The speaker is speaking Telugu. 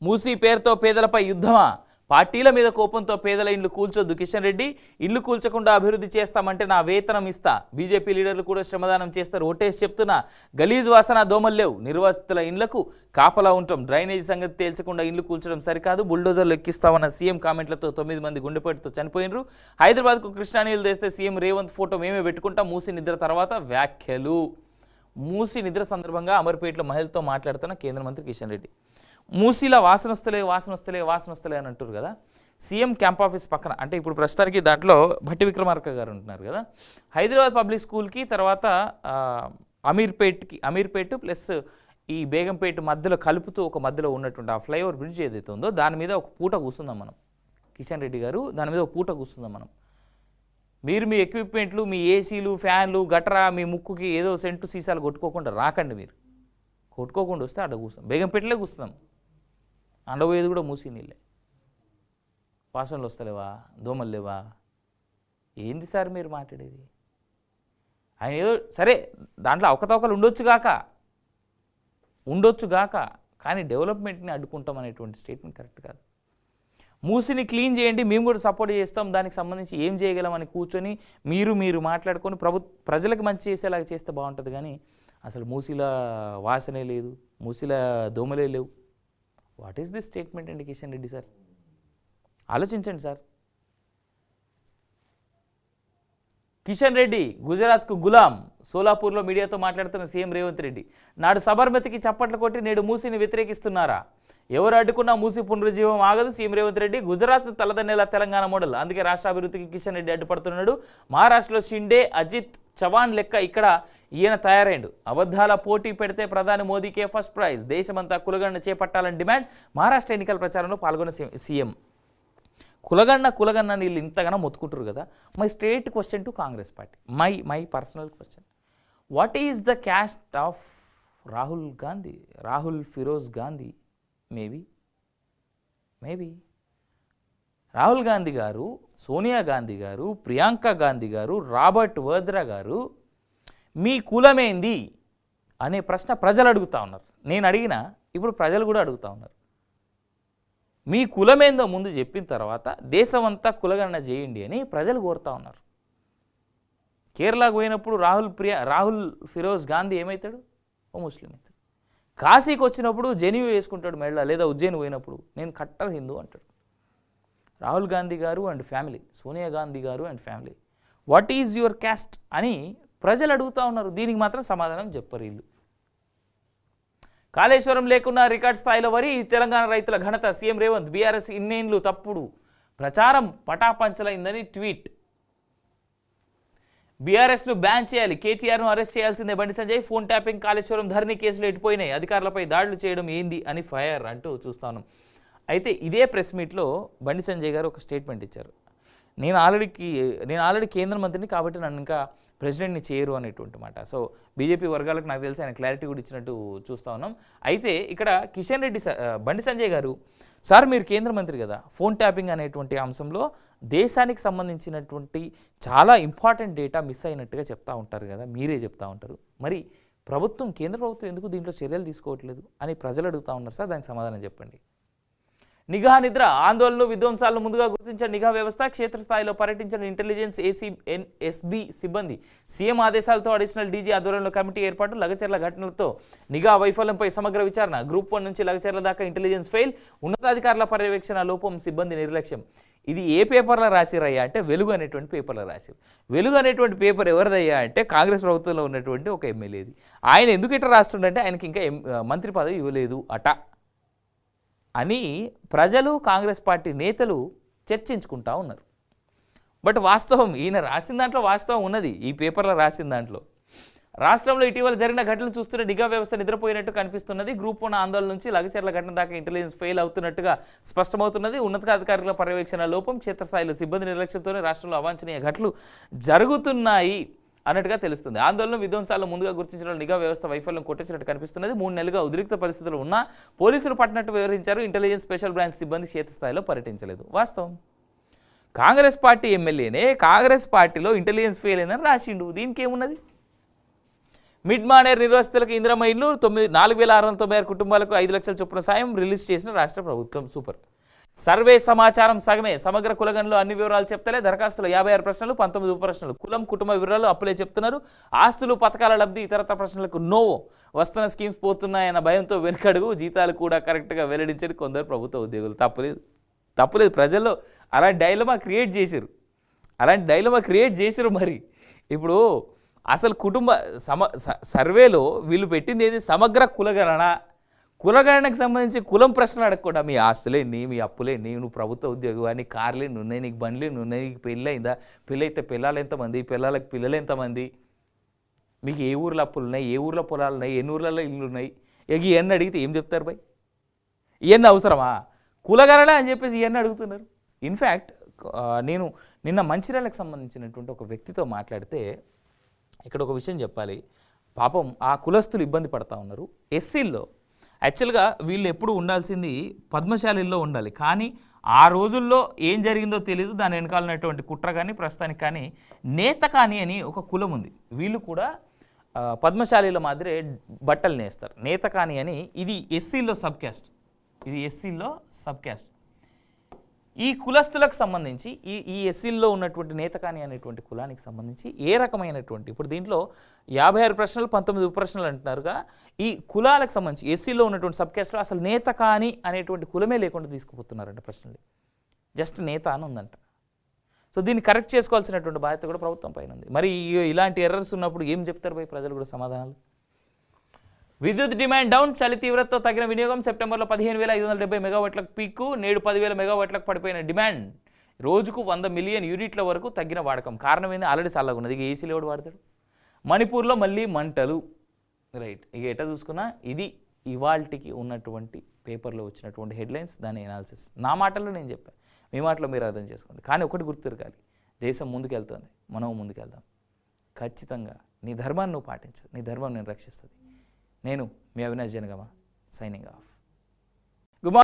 మూసీ పేరుతో పేదలపై యుద్ధమా? పార్టీల మీద కోపంతో పేదల ఇండ్లు కూల్చొద్దు కిషన్ రెడ్డి. ఇల్లు కూల్చకుండా అభివృద్ధి చేస్తామంటే నా వేతనం ఇస్తా. బీజేపీ లీడర్లు కూడా శ్రమదానం చేస్తారు. ఓటేసి చెప్తున్నా. గలీజ్ వాసన దోమలు లేవు. నిర్వాసితుల ఇండ్లకు కాపలా ఉంటాం. డ్రైనేజీ సంగతి తేల్చకుండా ఇల్లు కూల్చడం సరికాదు. బుల్డోజర్లు ఎక్కిస్తామన్న సీఎం కామెంట్లతో 9 మంది గుండెపోటుతో చనిపోయినరు. హైదరాబాద్కు కృష్ణా నీళ్లు తెస్తే సీఎం రేవంత్ ఫోటో మేమే పెట్టుకుంటాం. మూసి నిద్ర తర్వాత వ్యాఖ్యలు. మూసి నిద్ర సందర్భంగా అమర్పేటలో మహిళతో మాట్లాడుతున్న కేంద్ర మంత్రి కిషన్ రెడ్డి. మూసీలా వాసన వస్తలే అని అంటారు కదా. సీఎం క్యాంప్ ఆఫీస్ పక్కన అంటే ఇప్పుడు ప్రస్తుతానికి దాంట్లో భట్టి విక్రమార్క గారు ఉంటున్నారు కదా. హైదరాబాద్ పబ్లిక్ స్కూల్కి తర్వాత అమీర్పేట్ ప్లస్ ఈ బేగంపేట మధ్యలో కలుపుతూ ఒక మధ్యలో ఉన్నటువంటి ఆ ఫ్లైఓవర్ బ్రిడ్జ్ ఏదైతే ఉందో దాని మీద ఒక పూట కూర్చుందాం మనం. కిషన్ రెడ్డి గారు దాని మీద ఒక పూట కూర్చుందాం మనం. మీరు మీ ఎక్విప్మెంట్లు, మీ ఏసీలు, ఫ్యాన్లు, గట్రా, మీ ముక్కుకి ఏదో సెంటు సీసాలు కొట్టుకోకుండా రాకండి. మీరు కొట్టుకోకుండా వస్తే అక్కడ కూర్చుందాం. బేగంపేటలే కూర్చుందాం. అండబోయేది కూడా మూసి నీళ్ళే. వాసనలు వస్తలేవా? దోమలు లేవా? ఏంది సార్ మీరు మాట్లాడేది? ఆయన ఏదో సరే దాంట్లో అవకతవకలు ఉండొచ్చు గాక కానీ డెవలప్మెంట్ని అడ్డుకుంటాం అనేటువంటి స్టేట్మెంట్ కరెక్ట్ కాదు. మూసిని క్లీన్ చేయండి, మేము కూడా సపోర్ట్ చేస్తాం, దానికి సంబంధించి ఏం చేయగలమని కూర్చొని మీరు మాట్లాడుకొని ప్రజలకు మంచి చేసేలాగా చేస్తే బాగుంటుంది. కానీ అసలు మూసిల వాసనే లేదు, మూసిల దోమలే లేవు. వాట్ ఈస్ దిస్ స్టేట్మెంట్ అండి కిషన్ రెడ్డి సార్? ఆలోచించండి సార్. కిషన్ రెడ్డి గుజరాత్కు గులాం. సోలాపూర్లో మీడియాతో మాట్లాడుతున్న సీఎం రేవంత్ రెడ్డి. నాడు సబర్మతికి చప్పట్లు కొట్టి నేడు మూసిని వ్యతిరేకిస్తున్నారా? ఎవరు అడ్డుకున్నా మూసి పునరుజ్జీవం ఆగదు. సీఎం రేవంత్ రెడ్డి. గుజరాత్ను తలదన్నేలా తెలంగాణ మోడల్, అందుకే రాష్ట్ర అభివృద్ధికి కిషన్ రెడ్డి అడ్డుపడుతున్నాడు. మహారాష్ట్రలో షిండే, అజిత్ చవాన్ లెక్క ఇక్కడ ఈయన తయారైండు. అబద్ధాల పోటీ పెడితే ప్రధాని మోదీకే ఫస్ట్ ప్రైజ్. దేశమంతా కులగణన చేపట్టాలని డిమాండ్. మహారాష్ట్ర ఎన్నికల ప్రచారంలో పాల్గొన్న సీఎం. కులగన్న వీళ్ళు ఇంతగానో మొత్తుకుంటారు కదా. My straight question to Congress party, my personal question. What is the caste of Rahul Firoz Gandhi? Maybe Rahul Gandhi గారు, సోనియా గాంధీ గారు, ప్రియాంక గాంధీ గారు, రాబర్ట్ వద్రా గారు మీ కులమేంది అనే ప్రశ్న ప్రజలు అడుగుతూ ఉన్నారు. నేను అడిగినా ఇప్పుడు ప్రజలు కూడా అడుగుతూ ఉన్నారు. మీ కులమేందో ముందు చెప్పిన తర్వాత దేశమంతా కులగణన చేయండి అని ప్రజలు కోరుతూ ఉన్నారు. కేరళకు పోయినప్పుడు రాహుల్ ఫిరోజ్ గాంధీ ఏమవుతాడు? ఓ ముస్లిం అవుతాడు. కాశీకి వచ్చినప్పుడు జెన్యూ వేసుకుంటాడు మెళ్ళ, లేదా ఉజ్జయిని పోయినప్పుడు నేను కట్టర్ హిందూ అంటాడు. రాహుల్ గాంధీ గారు అండ్ ఫ్యామిలీ, సోనియా గాంధీ గారు and family, what is your caste అని ప్రజలు అడుగుతూ ఉన్నారు. దీనికి మాత్రం సమాధానం చెప్పరు వీళ్ళు. కాళేశ్వరం లేకున్నా రికార్డ్ స్థాయిలో వరి. తెలంగాణ రైతుల ఘనత. సీఎం రేవంత్. బీఆర్ఎస్ ఇన్నేళ్లు తప్పుడు ప్రచారం పటాపంచలైందని ట్వీట్. బీఆర్ఎస్ను బ్యాన్ చేయాలి, కేటీఆర్ను అరెస్ట్ చేయాల్సిందే. బండి సంజయ్. ఫోన్ ట్యాపింగ్, కాళేశ్వరం ధరణి కేసులు ఎట్టిపోయినాయి, అధికారులపై దాడులు చేయడం ఏంది అని ఫైర్ అంటూ చూస్తాను. అయితే ఇదే ప్రెస్ మీట్లో బండి సంజయ్ గారు ఒక స్టేట్మెంట్ ఇచ్చారు. నేను ఆల్రెడీ కేంద్ర మంత్రిని కాబట్టి నన్ను ఇంకా ప్రెసిడెంట్ని చేయరు అనేటువంటి మాట. సో బీజేపీ వర్గాలకు నాకు తెలిసి ఆయన క్లారిటీ కూడా ఇచ్చినట్టు చూస్తూ ఉన్నాం. అయితే ఇక్కడ కిషన్ రెడ్డి బండి సంజయ్ గారు, సార్ మీరు కేంద్ర మంత్రి కదా, ఫోన్ ట్యాపింగ్ అనేటువంటి అంశంలో దేశానికి సంబంధించినటువంటి చాలా ఇంపార్టెంట్ డేటా మిస్ అయినట్టుగా చెప్తూ ఉంటారు కదా, మీరే చెప్తూ ఉంటారు. మరి కేంద్ర ప్రభుత్వం ఎందుకు దీంట్లో చర్యలు తీసుకోవట్లేదు అని ప్రజలు అడుగుతూ ఉన్నారు సార్. దానికి సమాధానం చెప్పండి. నిఘా నిద్ర. ఆందోళనలు, విధ్వంసాలను ముందుగా గుర్తించిన నిఘా వ్యవస్థ. క్షేత్రస్థాయిలో పర్యటించిన ఇంటెలిజెన్స్ ఎస్బీ సిబ్బంది. సీఎం ఆదేశాలతో అడిషనల్ డీజీ ఆధ్వర్యంలో కమిటీ ఏర్పాటు. లగచర్ల ఘటనలతో నిఘా వైఫల్యంపై సమగ్ర విచారణ. గ్రూప్ 1 నుంచి లగచర్ల దాకా ఇంటెలిజెన్స్ ఫెయిల్. ఉన్నతాధికారుల పర్యవేక్షణ లోపం, సిబ్బంది నిర్లక్ష్యం. ఇది ఏ పేపర్లో రాసిరయ్యా అంటే వెలుగు అనేటువంటి పేపర్లో రాశారు. వెలుగు అనేటువంటి పేపర్ ఎవరిదయ్యా అంటే కాంగ్రెస్ ప్రభుత్వంలో ఉన్నటువంటి ఒక ఎమ్మెల్యేది. ఆయన ఎందుకు ఇట్లా రాస్తుండంటే ఆయనకి ఇంకా మంత్రి పదవి ఇవ్వలేదు అట అని ప్రజలు, కాంగ్రెస్ పార్టీ నేతలు చర్చించుకుంటూ ఉన్నారు. బట్ వాస్తవం ఈయన రాసిన దాంట్లో వాస్తవం ఉన్నది. ఈ పేపర్లో రాసిన దాంట్లో రాష్ట్రంలో ఇటీవల జరిగిన ఘటనలు చూస్తున్న నిఘా వ్యవస్థ నిద్రపోయినట్టు కనిపిస్తున్నది. గ్రూప్ 1 ఆందోళన నుంచి లగచర్ల ఘటన దాకా ఇంటెలిజెన్స్ ఫెయిల్ అవుతున్నట్టుగా స్పష్టమవుతున్నది. ఉన్నతాధికారుల పర్యవేక్షణ లోపం, క్షేత్రస్థాయిలో సిబ్బంది నిర్లక్ష్యంతోనే రాష్ట్రంలో అవాంఛనీయ ఘటనలు జరుగుతున్నాయి అన్నట్టుగా తెలుస్తుంది. ఆందోళన, విధ్వంసాలను ముందుగా గుర్తించడం నిఘా వ్యవస్థ వైఫల్యం కొట్టించినట్టు కనిపిస్తున్నది. 3 నెలలుగా ఉద్రిక్త పరిస్థితులు ఉన్నా పోలీసులు పట్టినట్టు వివరించారు. ఇంటెలిజెన్స్ స్పెషల్ బ్రాంచ్ సిబ్బంది క్షేత్రస్థాయిలో పర్యటించలేదు. వాస్తవం. కాంగ్రెస్ పార్టీ ఎమ్మెల్యేనే కాంగ్రెస్ పార్టీలో ఇంటెలిజెన్స్ ఫెయిల్ అయిందని రాసిండు. దీనికి ఏమున్నది? మిడ్ మానేర్ నిర్వాసితులకు ఇందిరమ్మ ఇల్లు 4,696 కుటుంబాలకు 5 లక్షల చొప్పున సాయం రిలీజ్ చేసిన రాష్ట్ర ప్రభుత్వం. సూపర్. సర్వే సమాచారం సగమే, సమగ్ర కులగణలో అన్ని వివరాలు చెప్తలే, దరఖాస్తులు 56 ప్రశ్నలు 19 ప్రశ్నలు, కులం కుటుంబ వివరాలు అప్పులే చెప్తున్నారు, ఆస్తులు పథకాల లబ్ధి ఇతరత్ర ప్రశ్నలకు నోవో, వస్తున్న స్కీమ్స్ పోతున్నాయన్న భయంతో వెనుకడుగు, జీతాలు కూడా కరెక్ట్గా వెల్లడించని కొందరు ప్రభుత్వ ఉద్యోగులు. తప్పులేదు ప్రజల్లో అలాంటి డైలమా క్రియేట్ చేసిరు. మరి ఇప్పుడు అసలు కుటుంబ సర్వేలో వీళ్ళు పెట్టింది ఏది, సమగ్ర కులగణనకు సంబంధించి కులం ప్రశ్నలు అడగకుండా మీ ఆస్తులేండి, మీ అప్పులేండి, నువ్వు ప్రభుత్వ ఉద్యోగి అని, కార్లేని ఉన్నాయి, నీకు బండ్లేని ఉన్నాయి, నీకు పెళ్ళయిందా, పెళ్ళైతే పిల్లలు ఎంతమంది, పిల్లలకి పిల్లలు ఎంతమంది, మీకు ఏ ఊర్లో అప్పులు ఉన్నాయి, ఏ ఊర్లో పొలాలు ఉన్నాయి, ఎన్ని ఊర్లలో ఇల్లు ఉన్నాయి, ఇవన్నీ అడిగితే ఏం చెప్తారు భయ్? ఇవన్నీ అవసరమా? కులగణన అని చెప్పేసి ఇవన్నీ అడుగుతున్నారు. ఇన్ఫ్యాక్ట్ నేను నిన్న మంచిర్యాలకు సంబంధించినటువంటి ఒక వ్యక్తితో మాట్లాడితే ఇక్కడ ఒక విషయం చెప్పాలి. పాపం ఆ కులస్తులు ఇబ్బంది పడతా ఉన్నారు. ఎస్సీల్లో యాక్చువల్గా వీళ్ళు ఎప్పుడు ఉండాల్సింది పద్మశాలిల్లో ఉండాలి, కానీ ఆ రోజుల్లో ఏం జరిగిందో తెలియదు. దాని వెనకాలన్నటువంటి కుట్ర కానీ ప్రస్తుతానికి కానీ నేతకాని అని ఒక కులం ఉంది. వీళ్ళు కూడా పద్మశాలిల మాదిరే బట్టలు నేస్తారు. నేతకాని అని ఇది ఎస్సీల్లో సబ్ క్యాస్ట్. ఈ కులస్తులకు సంబంధించి ఈ ఎస్సీల్లో ఉన్నటువంటి నేతకాని అనేటువంటి కులానికి సంబంధించి ఏ రకమైనటువంటి, ఇప్పుడు దీంట్లో 56 ప్రశ్నలు 19 ప్రశ్నలు అంటున్నారుగా, ఈ కులాలకు సంబంధించి ఎస్సీలో ఉన్నటువంటి సబ్ క్యాస్ట్లో అసలు నేతకాని అనేటువంటి కులమే లేకుండా తీసుకుపోతున్నారంట ప్రశ్నలు. జస్ట్ నేత అని ఉందంట. సో దీన్ని కరెక్ట్ చేసుకోవాల్సినటువంటి బాధ్యత కూడా ప్రభుత్వం పైన ఉంది. మరి ఇలాంటి ఎర్రర్స్ ఉన్నప్పుడు ఏం చెప్తారు భయ్ ప్రజలు కూడా సమాధానాలు? విద్యుత్ డిమాండ్ డౌన్, చలి తీవ్రతతో తగిన వినియోగం. సెప్టెంబర్లో 15,570 మెగావాట్లకు పీకు, నేడు 10,000 మెగావాట్లకు పడిపోయిన డిమాండ్. రోజుకు 100 మిలియన్ యూనిట్ల వరకు తగ్గిన వాడకం. కారణం ఏంది? ఆల్రెడీ చల్లగా ఉన్నది, ఇక ఏసీలు ఎవడు వాడతాడు? మణిపూర్లో మళ్ళీ మంటలు. రైట్, ఇక ఎట్లా చూసుకున్నా ఇది ఇవాల్టికి ఉన్నటువంటి పేపర్లో వచ్చినటువంటి హెడ్లైన్స్, దాని ఎనాలిసిస్. నా మాటల్లో నేను చెప్పాను, మీ మాటలో మీరు అర్థం చేసుకోండి. కానీ ఒకటి గుర్తురగాలి, దేశం ముందుకెళ్తుంది, మనం ముందుకెళ్దాం. ఖచ్చితంగా నీ ధర్మాన్ని నువ్వు పాటించు, నీ ధర్మం నేను రక్షిస్తుంది. నేను మీ అవినాష్ జనగామ, సైనింగ్ ఆఫ్.